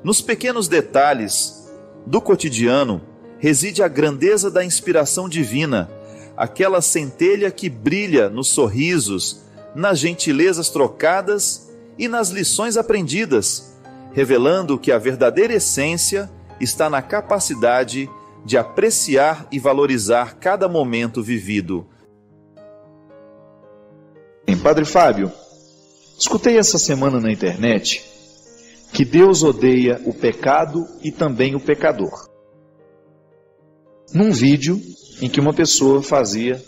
Nos pequenos detalhes do cotidiano reside a grandeza da inspiração divina, aquela centelha que brilha nos sorrisos, nas gentilezas trocadas e nas lições aprendidas, revelando que a verdadeira essência está na capacidade de apreciar e valorizar cada momento vivido. Padre Fábio, escutei essa semana na internet que Deus odeia o pecado e também o pecador. Num vídeo em que uma pessoa fazia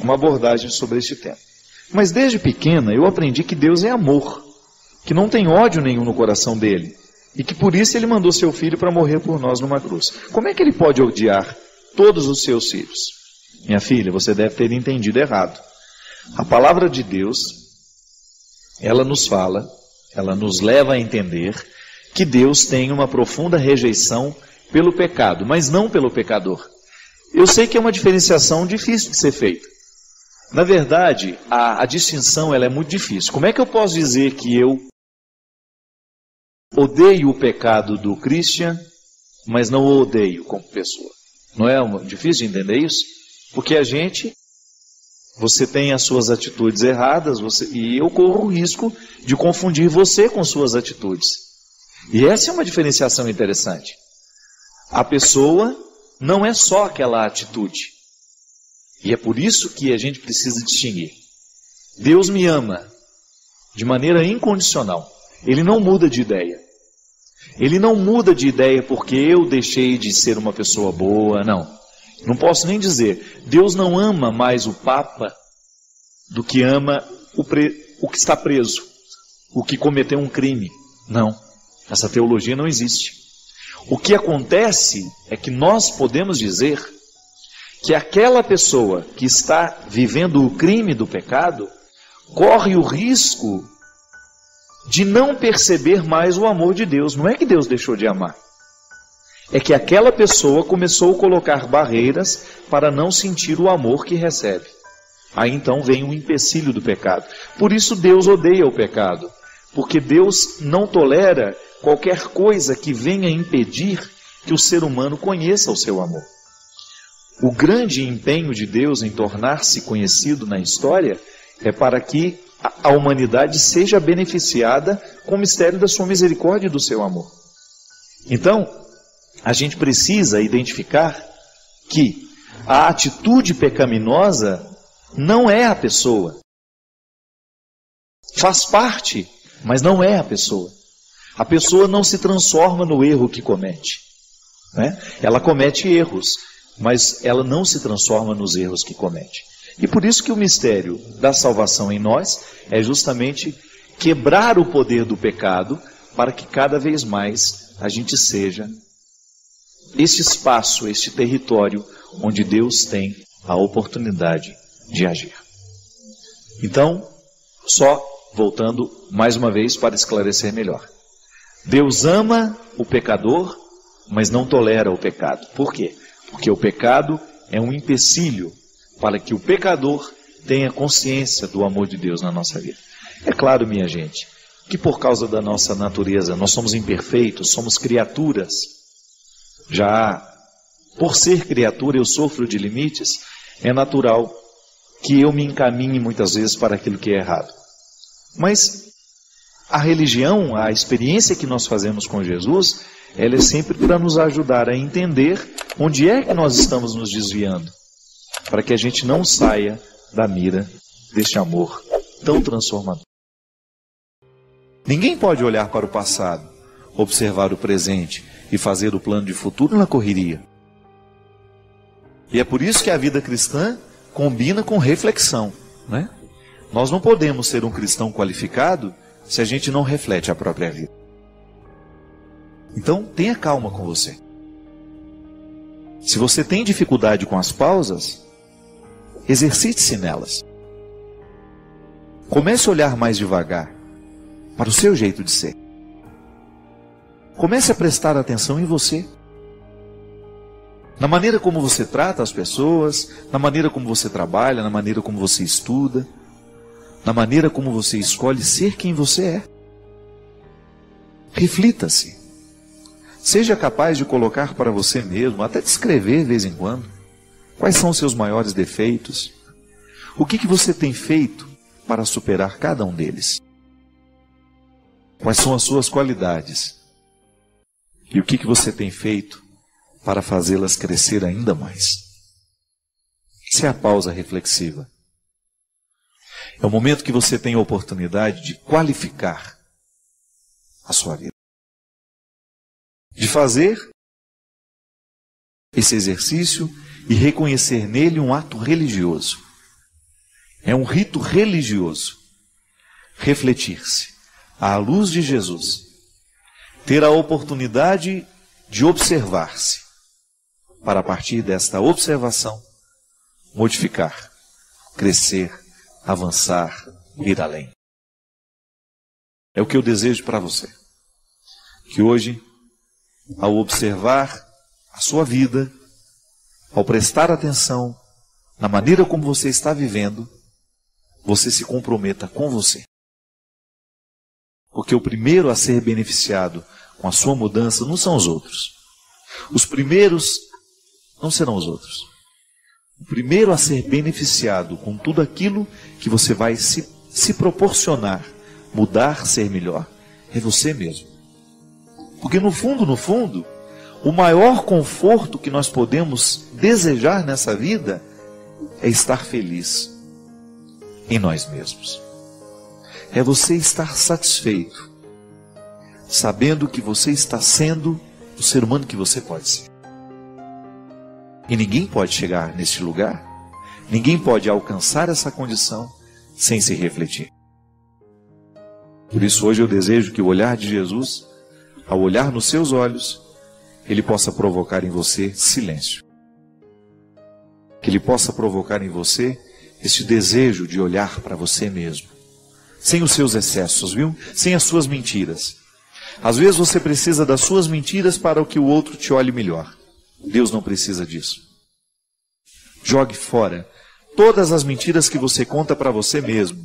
uma abordagem sobre este tema. Mas desde pequena eu aprendi que Deus é amor, que não tem ódio nenhum no coração dele, e que por isso ele mandou seu filho para morrer por nós numa cruz. Como é que ele pode odiar todos os seus filhos? Minha filha, você deve ter entendido errado. A palavra de Deus, ela nos fala, ela nos leva a entender que Deus tem uma profunda rejeição pelo pecado, mas não pelo pecador. Eu sei que é uma diferenciação difícil de ser feita. Na verdade, a distinção ela é muito difícil. Como é que eu posso dizer que eu odeio o pecado do Christian, mas não o odeio como pessoa? Não é difícil de entender isso? Porque você tem as suas atitudes erradas, e eu corro o risco de confundir você com suas atitudes. E essa é uma diferenciação interessante. A pessoa não é só aquela atitude. E é por isso que a gente precisa distinguir. Deus me ama de maneira incondicional. Ele não muda de ideia. Ele não muda de ideia porque eu deixei de ser uma pessoa boa, não. Não posso nem dizer, Deus não ama mais o Papa do que ama o que está preso, o que cometeu um crime. Não, essa teologia não existe. O que acontece é que nós podemos dizer que aquela pessoa que está vivendo o crime do pecado corre o risco de não perceber mais o amor de Deus. Não é que Deus deixou de amar. É que aquela pessoa começou a colocar barreiras para não sentir o amor que recebe. Aí então vem o empecilho do pecado. Por isso Deus odeia o pecado. Porque Deus não tolera qualquer coisa que venha impedir que o ser humano conheça o seu amor. O grande empenho de Deus em tornar-se conhecido na história é para que a humanidade seja beneficiada com o mistério da sua misericórdia e do seu amor. Então, a gente precisa identificar que a atitude pecaminosa não é a pessoa. Faz parte, mas não é a pessoa. A pessoa não se transforma no erro que comete, né? Ela comete erros, mas ela não se transforma nos erros que comete. E por isso que o mistério da salvação em nós é justamente quebrar o poder do pecado para que cada vez mais a gente seja este espaço, este território onde Deus tem a oportunidade de agir. Então, só voltando mais uma vez para esclarecer melhor. Deus ama o pecador, mas não tolera o pecado. Por quê? Porque o pecado é um empecilho para que o pecador tenha consciência do amor de Deus na nossa vida. É claro, minha gente, que por causa da nossa natureza, nós somos imperfeitos, somos criaturas. Já por ser criatura eu sofro de limites, é natural que eu me encaminhe muitas vezes para aquilo que é errado. Mas a religião, a experiência que nós fazemos com Jesus, ela é sempre para nos ajudar a entender onde é que nós estamos nos desviando, para que a gente não saia da mira deste amor tão transformador. Ninguém pode olhar para o passado, observar o presente e fazer o plano de futuro na correria. E é por isso que a vida cristã combina com reflexão, né? Nós não podemos ser um cristão qualificado se a gente não reflete a própria vida. Então, tenha calma com você. Se você tem dificuldade com as pausas, exercite-se nelas. Comece a olhar mais devagar para o seu jeito de ser. Comece a prestar atenção em você. Na maneira como você trata as pessoas, na maneira como você trabalha, na maneira como você estuda, na maneira como você escolhe ser quem você é. Reflita-se. Seja capaz de colocar para você mesmo, até descrever de vez em quando, quais são os seus maiores defeitos, o que você tem feito para superar cada um deles, quais são as suas qualidades e o que você tem feito para fazê-las crescer ainda mais. Essa é a pausa reflexiva. É o momento que você tem a oportunidade de qualificar a sua vida, de fazer esse exercício e reconhecer nele um ato religioso. É um rito religioso. Refletir-se à luz de Jesus, ter a oportunidade de observar-se, para a partir desta observação modificar, crescer, avançar, ir além. É o que eu desejo para você. Que hoje, ao observar a sua vida, ao prestar atenção na maneira como você está vivendo, você se comprometa com você. Porque o primeiro a ser beneficiado com a sua mudança não são os outros. Os primeiros não serão os outros. O primeiro a ser beneficiado com tudo aquilo que você vai se proporcionar, mudar, ser melhor, é você mesmo. Porque no fundo, o maior conforto que nós podemos desejar nessa vida é estar feliz em nós mesmos. É você estar satisfeito, sabendo que você está sendo o ser humano que você pode ser. E ninguém pode chegar neste lugar, ninguém pode alcançar essa condição sem se refletir. Por isso hoje eu desejo que o olhar de Jesus, ao olhar nos seus olhos, ele possa provocar em você silêncio. Que ele possa provocar em você este desejo de olhar para você mesmo, sem os seus excessos, viu? Sem as suas mentiras. Às vezes você precisa das suas mentiras para que o outro te olhe melhor. Deus não precisa disso. Jogue fora todas as mentiras que você conta para você mesmo.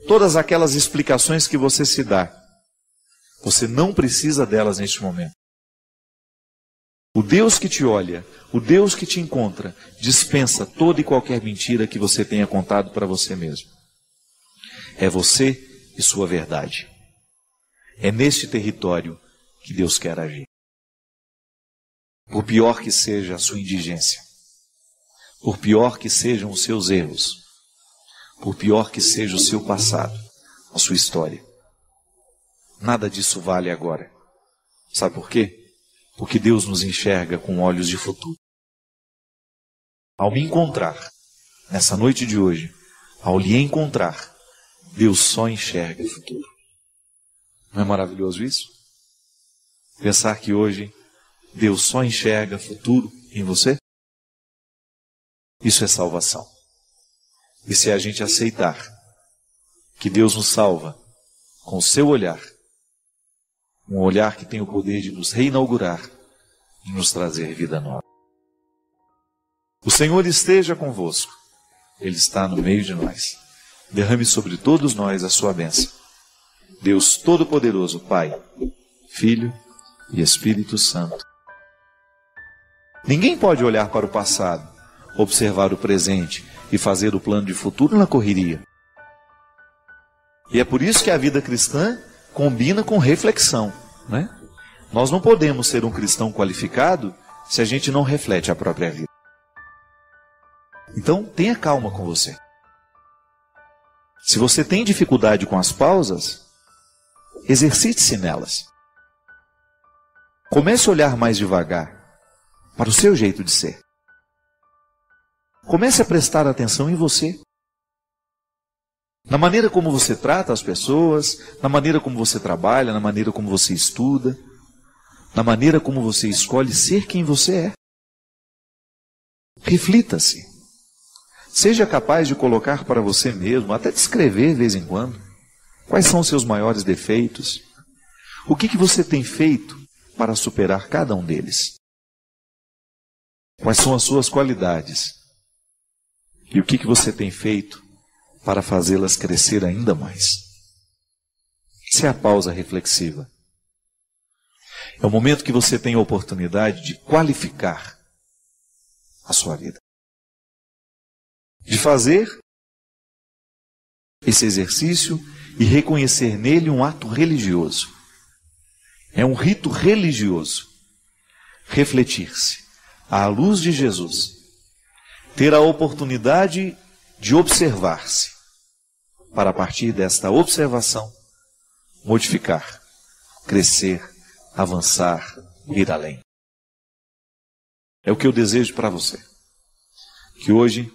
Todas aquelas explicações que você se dá. Você não precisa delas neste momento. O Deus que te olha, o Deus que te encontra, dispensa toda e qualquer mentira que você tenha contado para você mesmo. É você e sua verdade. É neste território que Deus quer agir. Por pior que seja a sua indigência, por pior que sejam os seus erros, por pior que seja o seu passado, a sua história, nada disso vale agora. Sabe por quê? Porque Deus nos enxerga com olhos de futuro. Ao me encontrar, nessa noite de hoje, ao lhe encontrar, Deus só enxerga o futuro. Não é maravilhoso isso? Pensar que hoje Deus só enxerga futuro em você? Isso é salvação. E se a gente aceitar que Deus nos salva com o seu olhar, um olhar que tem o poder de nos reinaugurar e nos trazer vida nova. O Senhor esteja convosco. Ele está no meio de nós. Derrame sobre todos nós a sua bênção. Deus Todo-Poderoso, Pai, Filho e Espírito Santo. Ninguém pode olhar para o passado, observar o presente e fazer o plano de futuro na correria. E é por isso que a vida cristã combina com reflexão, né? Nós não podemos ser um cristão qualificado se a gente não reflete a própria vida. Então, tenha calma com você. Se você tem dificuldade com as pausas, exercite-se nelas. Comece a olhar mais devagar para o seu jeito de ser. Comece a prestar atenção em você. Na maneira como você trata as pessoas, na maneira como você trabalha, na maneira como você estuda, na maneira como você escolhe ser quem você é. Reflita-se. Seja capaz de colocar para você mesmo, até descrever de vez em quando, quais são os seus maiores defeitos, o que você tem feito para superar cada um deles. Quais são as suas qualidades e o que você tem feito para fazê-las crescer ainda mais. Essa é a pausa reflexiva. É o momento que você tem a oportunidade de qualificar a sua vida. De fazer esse exercício e reconhecer nele um ato religioso. É um rito religioso. Refletir-se à luz de Jesus. Ter a oportunidade de observar-se. Para a partir desta observação, modificar, crescer, avançar, ir além. É o que eu desejo para você. Que hoje,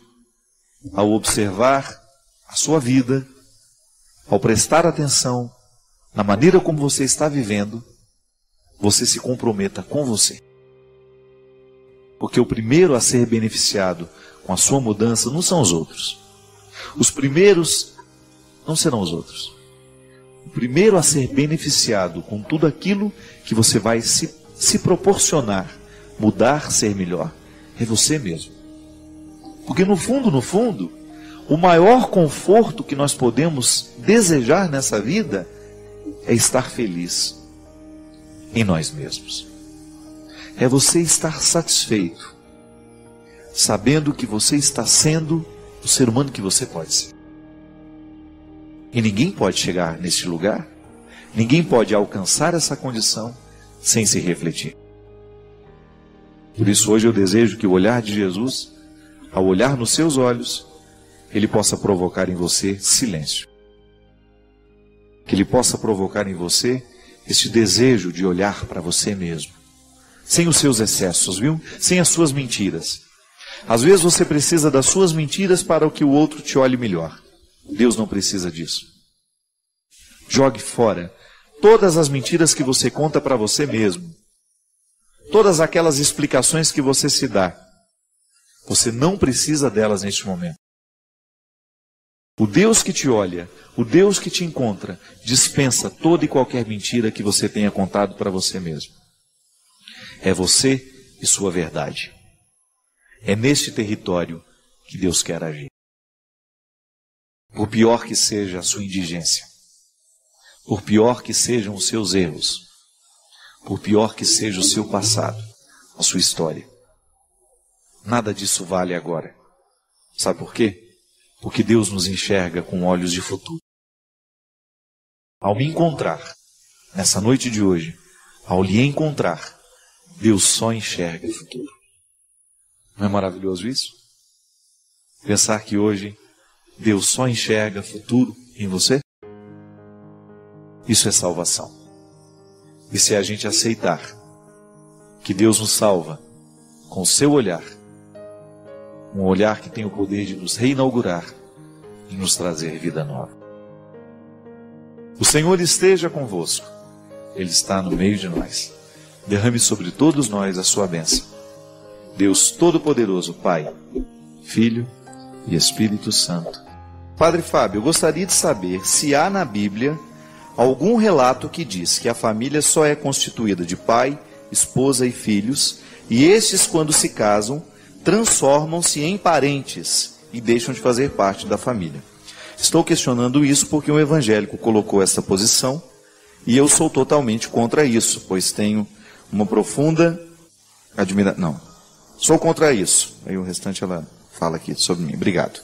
ao observar a sua vida, ao prestar atenção na maneira como você está vivendo, você se comprometa com você. Porque o primeiro a ser beneficiado com a sua mudança não são os outros. Os primeiros não serão os outros. O primeiro a ser beneficiado com tudo aquilo que você vai se proporcionar, mudar, ser melhor, é você mesmo. Porque no fundo, o maior conforto que nós podemos desejar nessa vida é estar feliz em nós mesmos. É você estar satisfeito, sabendo que você está sendo o ser humano que você pode ser. E ninguém pode chegar neste lugar, ninguém pode alcançar essa condição sem se refletir. Por isso hoje eu desejo que o olhar de Jesus, ao olhar nos seus olhos, ele possa provocar em você silêncio. Que ele possa provocar em você este desejo de olhar para você mesmo. Sem os seus excessos, viu? Sem as suas mentiras. Às vezes você precisa das suas mentiras para que o outro te olhe melhor. Deus não precisa disso. Jogue fora todas as mentiras que você conta para você mesmo. Todas aquelas explicações que você se dá. Você não precisa delas neste momento. O Deus que te olha, o Deus que te encontra, dispensa toda e qualquer mentira que você tenha contado para você mesmo. É você e sua verdade. É neste território que Deus quer agir. Por pior que seja a sua indigência, por pior que sejam os seus erros, por pior que seja o seu passado, a sua história, nada disso vale agora. Sabe por quê? Porque Deus nos enxerga com olhos de futuro. Ao me encontrar, nessa noite de hoje, ao lhe encontrar, Deus só enxerga futuro. Não é maravilhoso isso? Pensar que hoje Deus só enxerga futuro em você? Isso é salvação. E se a gente aceitar que Deus nos salva com o seu olhar, um olhar que tem o poder de nos reinaugurar e nos trazer vida nova. O Senhor esteja convosco. Ele está no meio de nós. Derrame sobre todos nós a sua bênção. Deus Todo-Poderoso, Pai, Filho e Espírito Santo. Padre Fábio, eu gostaria de saber se há na Bíblia algum relato que diz que a família só é constituída de pai, esposa e filhos, e estes, quando se casam, transformam-se em parentes e deixam de fazer parte da família. Estou questionando isso porque um evangélico colocou essa posição e eu sou totalmente contra isso, pois tenho uma profunda admiração. Não, sou contra isso. Aí o restante ela fala aqui sobre mim. Obrigado.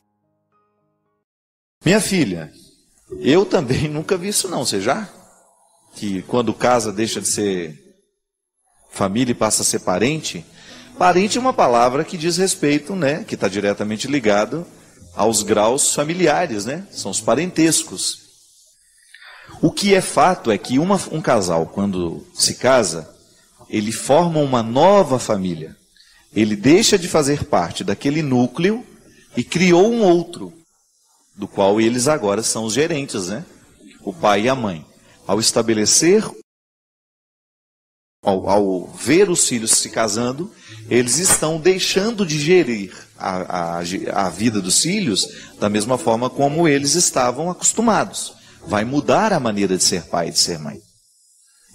Minha filha, eu também nunca vi isso não, você já? Que quando casa deixa de ser família e passa a ser parente? Parente é uma palavra que diz respeito, né, que está diretamente ligado aos graus familiares, né? São os parentescos. O que é fato é que um casal, quando se casa, ele forma uma nova família. Ele deixa de fazer parte daquele núcleo e criou um outro, do qual eles agora são os gerentes, né? O pai e a mãe. Ao estabelecer, ao ver os filhos se casando, eles estão deixando de gerir a vida dos filhos da mesma forma como eles estavam acostumados. Vai mudar a maneira de ser pai e de ser mãe.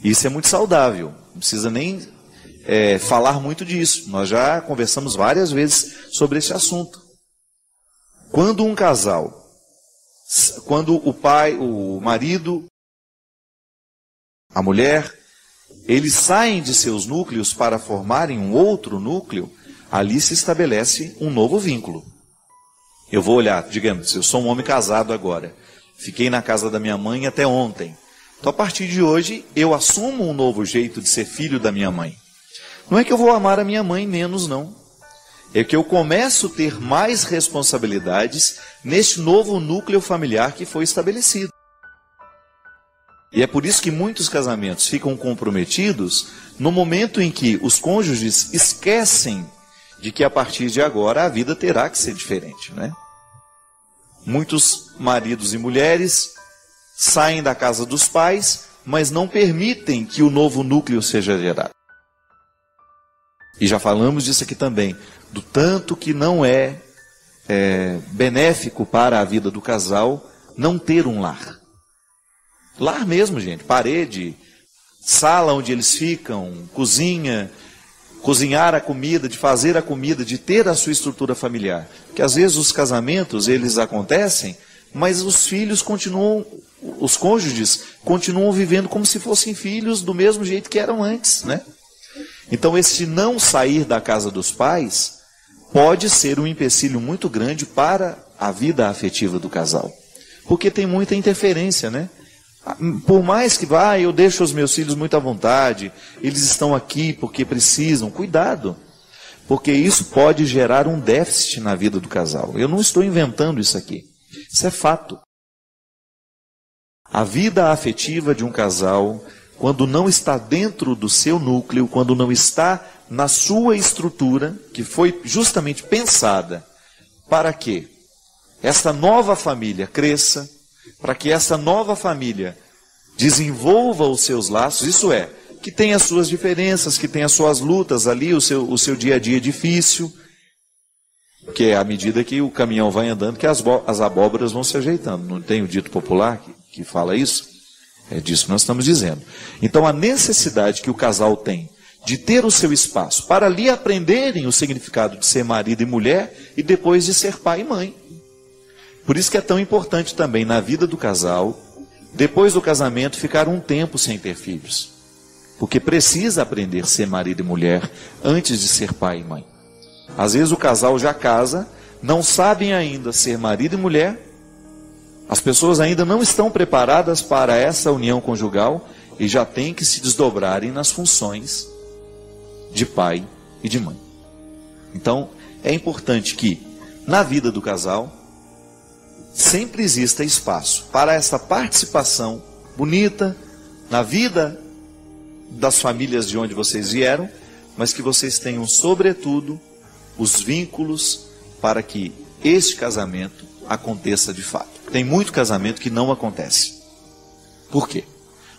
Isso é muito saudável. Não precisa nem falar muito disso. Nós já conversamos várias vezes sobre esse assunto. Quando um casal, quando o pai, o marido, a mulher, eles saem de seus núcleos para formarem um outro núcleo, ali se estabelece um novo vínculo. Eu vou olhar, digamos, eu sou um homem casado agora, fiquei na casa da minha mãe até ontem. Então, a partir de hoje, eu assumo um novo jeito de ser filho da minha mãe. Não é que eu vou amar a minha mãe menos, não. É que eu começo a ter mais responsabilidades neste novo núcleo familiar que foi estabelecido. E é por isso que muitos casamentos ficam comprometidos no momento em que os cônjuges esquecem de que a partir de agora a vida terá que ser diferente, né? Muitos maridos e mulheres saem da casa dos pais, mas não permitem que o novo núcleo seja gerado. E já falamos disso aqui também, do tanto que não é benéfico para a vida do casal não ter um lar. Lar mesmo, gente, parede, sala onde eles ficam, cozinha, cozinhar a comida, de fazer a comida, de ter a sua estrutura familiar. Porque às vezes os casamentos, eles acontecem, mas os filhos continuam, os cônjuges continuam vivendo como se fossem filhos do mesmo jeito que eram antes, né? Então esse não sair da casa dos pais pode ser um empecilho muito grande para a vida afetiva do casal. Porque tem muita interferência, né? Por mais que eu deixo os meus filhos muito à vontade, eles estão aqui porque precisam, cuidado. Porque isso pode gerar um déficit na vida do casal. Eu não estou inventando isso aqui. Isso é fato. A vida afetiva de um casal, quando não está dentro do seu núcleo, quando não está na sua estrutura, que foi justamente pensada para que essa nova família cresça, para que essa nova família desenvolva os seus laços, isso é, que tem as suas diferenças, que tem as suas lutas ali, o seu dia a dia difícil, que é à medida que o caminhão vai andando, que as abóboras vão se ajeitando. Não tem o dito popular que fala isso? É disso que nós estamos dizendo. Então a necessidade que o casal tem de ter o seu espaço para ali aprenderem o significado de ser marido e mulher e depois de ser pai e mãe. Por isso que é tão importante também na vida do casal, depois do casamento, ficar um tempo sem ter filhos. Porque precisa aprender a ser marido e mulher antes de ser pai e mãe. Às vezes o casal já casa, não sabem ainda ser marido e mulher, as pessoas ainda não estão preparadas para essa união conjugal e já têm que se desdobrarem nas funções de pai e de mãe. Então, é importante que, na vida do casal, sempre exista espaço para essa participação bonita na vida das famílias de onde vocês vieram, mas que vocês tenham, sobretudo, os vínculos para que este casamento aconteça de fato. Tem muito casamento que não acontece. Por quê?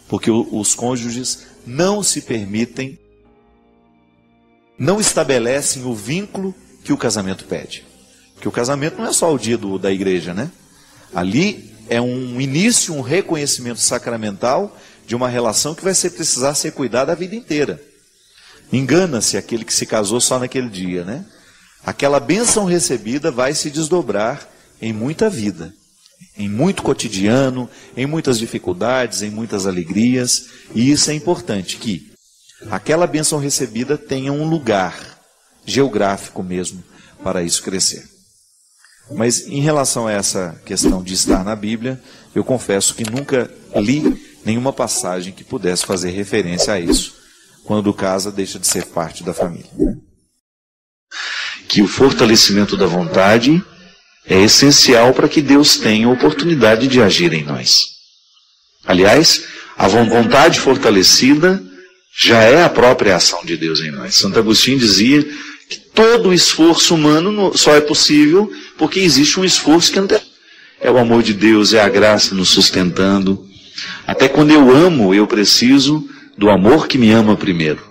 Porque os cônjuges não se permitem, não estabelecem o vínculo que o casamento pede. Porque o casamento não é só o dia da igreja, né? Ali é um início, um reconhecimento sacramental de uma relação que vai precisar ser cuidada a vida inteira. Engana-se aquele que se casou só naquele dia, né? Aquela bênção recebida vai se desdobrar em muita vida, em muito cotidiano, em muitas dificuldades, em muitas alegrias. E isso é importante, que aquela bênção recebida tenha um lugar geográfico mesmo para isso crescer. Mas em relação a essa questão de estar na Bíblia, eu confesso que nunca li nenhuma passagem que pudesse fazer referência a isso, quando casa deixa de ser parte da família. Que o fortalecimento da vontade é essencial para que Deus tenha a oportunidade de agir em nós. Aliás, a vontade fortalecida já é a própria ação de Deus em nós. Santo Agostinho dizia que todo esforço humano só é possível porque existe um esforço que é o amor de Deus, é a graça nos sustentando. Até quando eu amo, eu preciso do amor que me ama primeiro.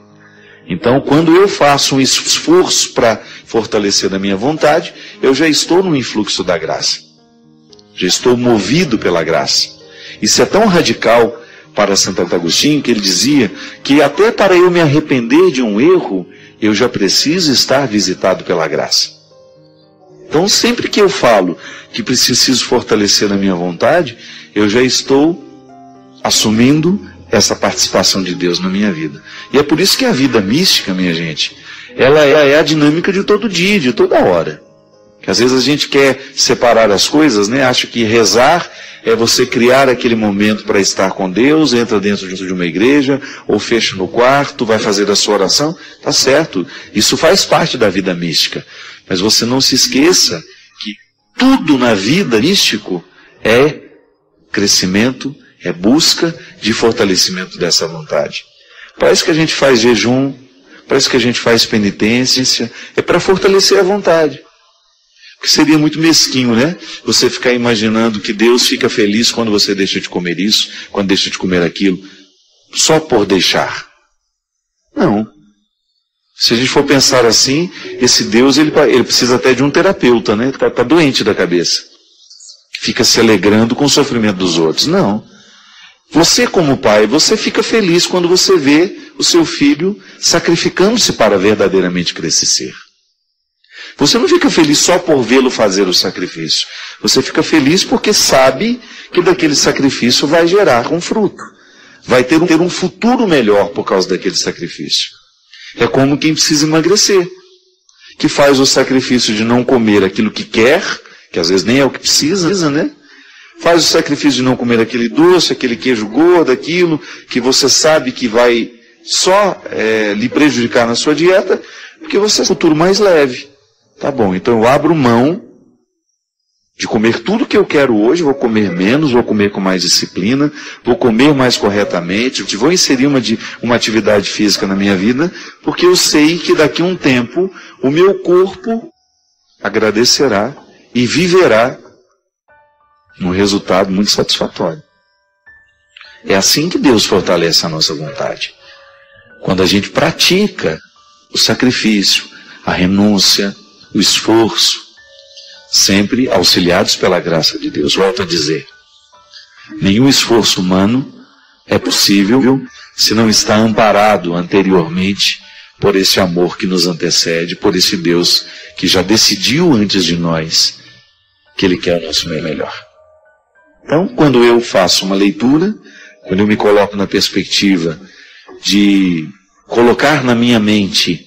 Então, quando eu faço um esforço para fortalecer a minha vontade, eu já estou no influxo da graça. Já estou movido pela graça. Isso é tão radical para Santo Agostinho que ele dizia que até para eu me arrepender de um erro, eu já preciso estar visitado pela graça. Então, sempre que eu falo que preciso fortalecer a minha vontade, eu já estou assumindo essa participação de Deus na minha vida. E é por isso que a vida mística, minha gente, ela é a dinâmica de todo dia, de toda hora. Que às vezes a gente quer separar as coisas, né? Acha que rezar é você criar aquele momento para estar com Deus, entra dentro de uma igreja, ou fecha no quarto, vai fazer a sua oração. Tá certo, isso faz parte da vida mística. Mas você não se esqueça que tudo na vida místico é crescimento, é busca de fortalecimento dessa vontade. Para isso que a gente faz jejum, para isso que a gente faz penitência, é para fortalecer a vontade. Porque seria muito mesquinho, né? Você ficar imaginando que Deus fica feliz quando você deixa de comer isso, quando deixa de comer aquilo, só por deixar. Não. Se a gente for pensar assim, esse Deus, ele precisa até de um terapeuta, né? Tá doente da cabeça. Fica se alegrando com o sofrimento dos outros. Não. Você como pai, você fica feliz quando você vê o seu filho sacrificando-se para verdadeiramente crescer. Você não fica feliz só por vê-lo fazer o sacrifício. Você fica feliz porque sabe que daquele sacrifício vai gerar um fruto. Vai ter um futuro melhor por causa daquele sacrifício. É como quem precisa emagrecer, que faz o sacrifício de não comer aquilo que quer, que às vezes nem é o que precisa, né? Faz o sacrifício de não comer aquele doce, aquele queijo gordo, aquilo que você sabe que vai só lhe prejudicar na sua dieta, porque você tem um futuro mais leve. Tá bom, então eu abro mão de comer tudo que eu quero hoje, vou comer menos, vou comer com mais disciplina, vou comer mais corretamente, vou inserir uma atividade física na minha vida, porque eu sei que daqui a um tempo o meu corpo agradecerá e viverá um resultado muito satisfatório. É assim que Deus fortalece a nossa vontade. Quando a gente pratica o sacrifício, a renúncia, o esforço, sempre auxiliados pela graça de Deus. Volto a dizer, nenhum esforço humano é possível se não está amparado anteriormente por esse amor que nos antecede, por esse Deus que já decidiu antes de nós que Ele quer o nosso melhor. Então, quando eu faço uma leitura, quando eu me coloco na perspectiva de colocar na minha mente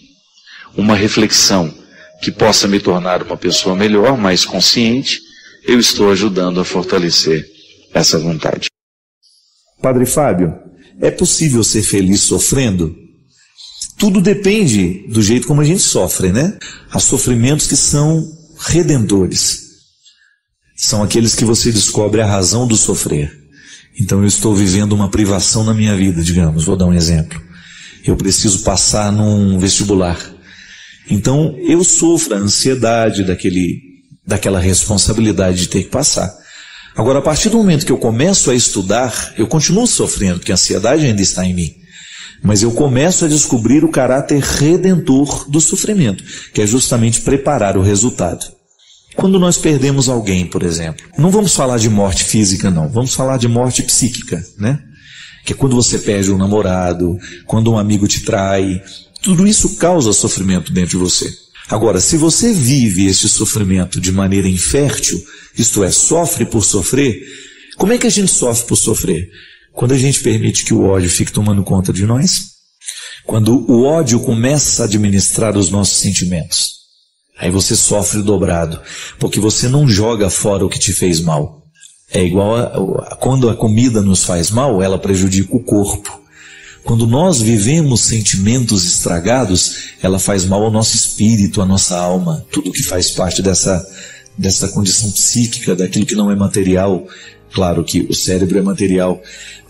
uma reflexão que possa me tornar uma pessoa melhor, mais consciente, eu estou ajudando a fortalecer essa vontade. Padre Fábio, é possível ser feliz sofrendo? Tudo depende do jeito como a gente sofre, né? Há sofrimentos que são redentores. São aqueles que você descobre a razão do sofrer. Então eu estou vivendo uma privação na minha vida, digamos, vou dar um exemplo. Eu preciso passar num vestibular. Então eu sofro a ansiedade daquela responsabilidade de ter que passar. Agora, a partir do momento que eu começo a estudar, eu continuo sofrendo, porque a ansiedade ainda está em mim. Mas eu começo a descobrir o caráter redentor do sofrimento, que é justamente preparar o resultado. Quando nós perdemos alguém, por exemplo, não vamos falar de morte física, não. Vamos falar de morte psíquica, né? Que é quando você perde um namorado, quando um amigo te trai. Tudo isso causa sofrimento dentro de você. Agora, se você vive esse sofrimento de maneira infértil, isto é, sofre por sofrer, como é que a gente sofre por sofrer? Quando a gente permite que o ódio fique tomando conta de nós, quando o ódio começa a administrar os nossos sentimentos, aí você sofre dobrado, porque você não joga fora o que te fez mal. É igual quando a comida nos faz mal, ela prejudica o corpo. Quando nós vivemos sentimentos estragados, ela faz mal ao nosso espírito, à nossa alma, tudo que faz parte dessa condição psíquica, daquilo que não é material. Claro que o cérebro é material,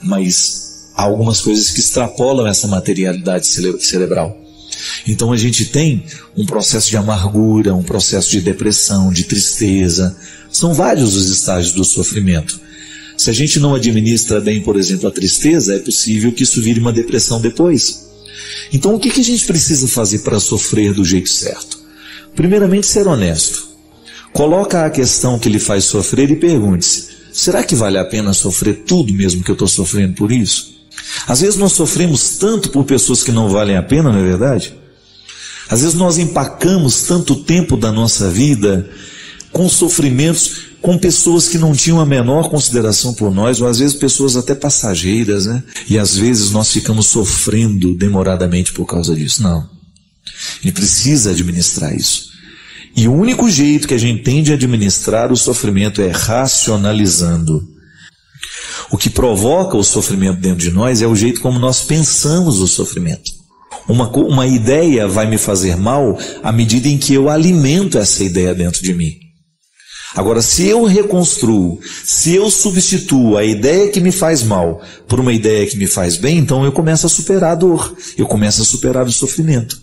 mas há algumas coisas que extrapolam essa materialidade cerebral. Então a gente tem um processo de amargura, um processo de depressão, de tristeza. São vários os estágios do sofrimento. Se a gente não administra bem, por exemplo, a tristeza, é possível que isso vire uma depressão depois. Então o que a gente precisa fazer para sofrer do jeito certo? Primeiramente, ser honesto. Coloca a questão que lhe faz sofrer e pergunte-se: será que vale a pena sofrer tudo mesmo que eu estou sofrendo por isso? Às vezes nós sofremos tanto por pessoas que não valem a pena, não é verdade? Às vezes nós empacamos tanto tempo da nossa vida com sofrimentos, com pessoas que não tinham a menor consideração por nós, ou às vezes pessoas até passageiras, né? E às vezes nós ficamos sofrendo demoradamente por causa disso. Não. A gente precisa administrar isso. E o único jeito que a gente tem de administrar o sofrimento é racionalizando. O que provoca o sofrimento dentro de nós é o jeito como nós pensamos o sofrimento. Uma ideia vai me fazer mal à medida em que eu alimento essa ideia dentro de mim. Agora, se eu reconstruo, se eu substituo a ideia que me faz mal por uma ideia que me faz bem, então eu começo a superar a dor, eu começo a superar o sofrimento.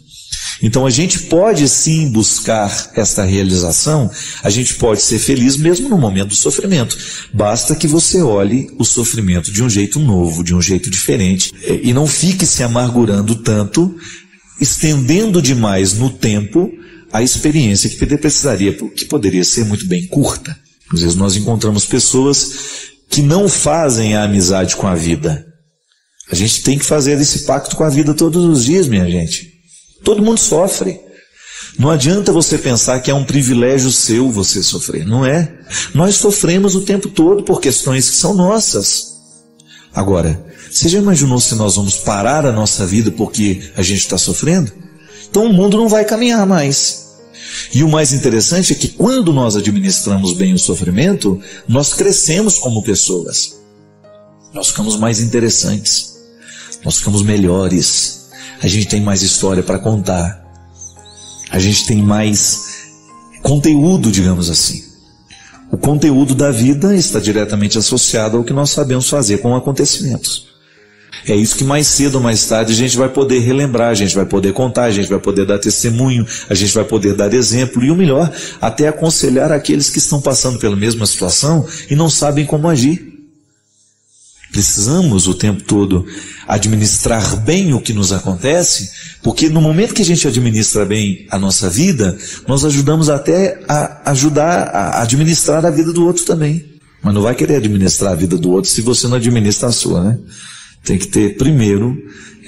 Então a gente pode sim buscar esta realização, a gente pode ser feliz mesmo no momento do sofrimento. Basta que você olhe o sofrimento de um jeito novo, de um jeito diferente, e não fique se amargurando tanto, estendendo demais no tempo a experiência que poderia ser muito bem curta. Às vezes nós encontramos pessoas que não fazem a amizade com a vida. A gente tem que fazer esse pacto com a vida todos os dias, minha gente. Todo mundo sofre. Não adianta você pensar que é um privilégio seu você sofrer. Não é. Nós sofremos o tempo todo por questões que são nossas. Agora, você já imaginou se nós vamos parar a nossa vida porque a gente está sofrendo? Então o mundo não vai caminhar mais. E o mais interessante é que quando nós administramos bem o sofrimento, nós crescemos como pessoas. Nós ficamos mais interessantes. Nós ficamos melhores. A gente tem mais história para contar. A gente tem mais conteúdo, digamos assim. O conteúdo da vida está diretamente associado ao que nós sabemos fazer com acontecimentos. É isso que mais cedo ou mais tarde a gente vai poder relembrar, a gente vai poder contar, a gente vai poder dar testemunho, a gente vai poder dar exemplo e o melhor, até aconselhar aqueles que estão passando pela mesma situação e não sabem como agir. Precisamos o tempo todo administrar bem o que nos acontece, porque no momento que a gente administra bem a nossa vida, nós ajudamos até a administrar a vida do outro também. Mas não vai querer administrar a vida do outro se você não administra a sua, né? Tem que ter primeiro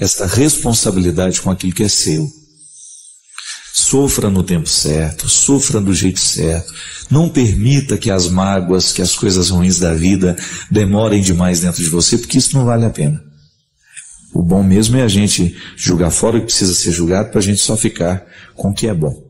esta responsabilidade com aquilo que é seu. Sofra no tempo certo, sofra do jeito certo. Não permita que as mágoas, que as coisas ruins da vida demorem demais dentro de você, porque isso não vale a pena. O bom mesmo é a gente julgar fora o que precisa ser julgado para a gente só ficar com o que é bom.